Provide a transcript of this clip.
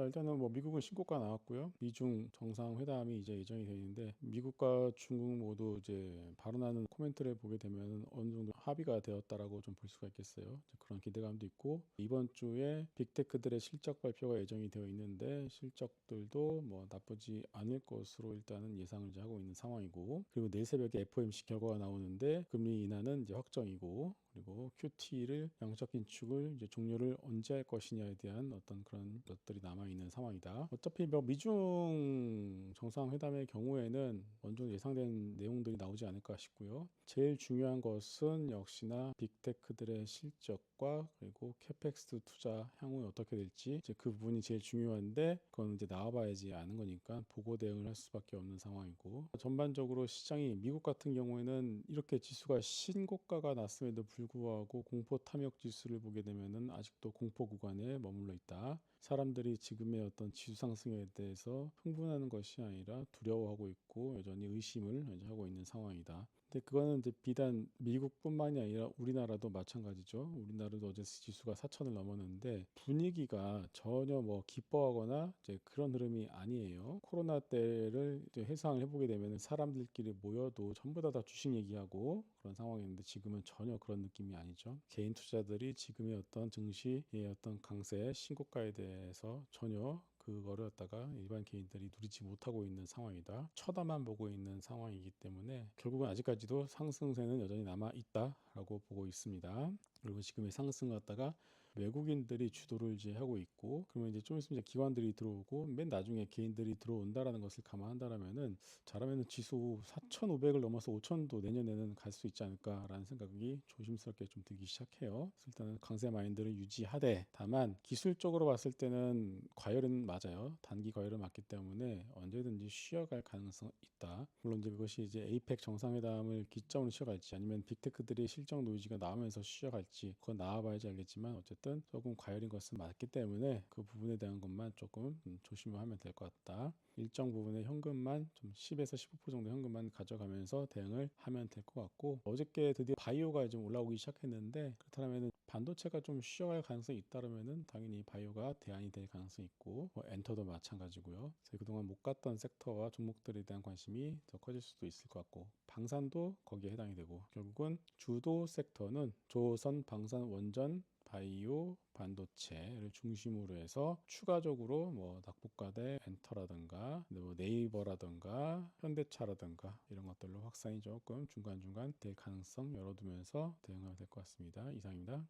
자, 일단은 뭐 미국은 신고가 나왔고요. 미중 정상회담이 이제 예정이 되어 있는데 미국과 중국 모두 이제 발언하는 코멘트를 보게 되면 어느 정도 합의가 되었다라고 좀 볼 수가 있겠어요. 그런 기대감도 있고 이번 주에 빅테크들의 실적 발표가 예정이 되어 있는데 실적들도 뭐 나쁘지 않을 것으로 일단은 예상을 이제 하고 있는 상황이고 그리고 내일 새벽에 FOMC 결과가 나오는데 금리 인하는 이제 확정이고 그리고 QT를 양적 긴축을 이제 종료를 언제 할 것이냐에 대한 어떤 그런 것들이 남아 있는 상황이다. 어차피 뭐 미중 정상회담의 경우에는 어느 정도 예상된 내용들이 나오지 않을까 싶고요. 제일 중요한 것은 역시나 빅테크들의 실적과 그리고 캐펙스 투자 향후 어떻게 될지 이제 그 부분이 제일 중요한데 그건 이제 나와봐야지 아는 거니까 보고 대응을 할 수밖에 없는 상황이고 전반적으로 시장이 미국 같은 경우에는 이렇게 지수가 신고가가 났음에도 불구하고 공포 탐욕 지수를 보게 되면은 아직도 공포 구간에 머물러 있다. 사람들이 지금의 어떤 지수 상승에 대해서 흥분하는 것이 아니라 두려워하고 있고 여전히 의심을 하고 있는 상황이다. 근데 그거는 이제 비단 미국뿐만이 아니라 우리나라도 마찬가지죠. 우리나라도 어제 지수가 4천을 넘었는데 분위기가 전혀 뭐 기뻐하거나 이제 그런 흐름이 아니에요. 코로나 때를 이제 회상을 해보게 되면 사람들끼리 모여도 전부 다 주식 얘기하고 그런 상황이었는데 지금은 전혀 그런 느낌이 아니죠. 개인 투자들이 지금의 어떤 증시의 어떤 강세 신고가에 대해서 전혀 그거를 갖다가 일반 개인들이 누리지 못하고 있는 상황이다. 쳐다만 보고 있는 상황이기 때문에 결국은 아직까지도 상승세는 여전히 남아 있다라고 보고 있습니다. 그리고 지금의 상승을 갖다가 외국인들이 주도를 이제 하고 있고 그러면 이제 좀 있으면 이제 기관들이 들어오고 맨 나중에 개인들이 들어온다라는 것을 감안한다라면은 잘하면은 지수 4,500을 넘어서 5,000도 내년에는 갈 수 있지 않을까라는 생각이 조심스럽게 좀 들기 시작해요. 그래서 일단은 강세 마인드를 유지하되 다만 기술적으로 봤을 때는 과열은 맞아요. 단기 과열은 맞기 때문에 언제든지 쉬어갈 가능성이 있다. 물론 이제 그것이 이제 에이펙 정상회담을 기점으로 쉬어갈지 아니면 빅테크들이 실적 노이즈가 나오면서 쉬어갈지 그건 나와봐야지 알겠지만 어쨌든 조금 과열인 것은 맞기 때문에 그 부분에 대한 것만 조금 조심하면 될 것 같다. 일정 부분의 현금만 좀 10에서 15% 정도 현금만 가져가면서 대응을 하면 될 것 같고 어저께 드디어 바이오가 좀 올라오기 시작했는데 그렇다면 반도체가 좀 쉬어갈 가능성이 있다면은 당연히 바이오가 대안이 될 가능성이 있고 뭐 엔터도 마찬가지고요. 그래서 그동안 못 갔던 섹터와 종목들에 대한 관심이 더 커질 수도 있을 것 같고 방산도 거기에 해당이 되고 결국은 주도 섹터는 조선, 방산, 원전 바이오, 반도체를 중심으로 해서 추가적으로 뭐 낙폭과대 엔터라든가 뭐 네이버라든가 현대차라든가 이런 것들로 확산이 조금 중간중간 될 가능성 열어두면서 대응하면 될 것 같습니다. 이상입니다.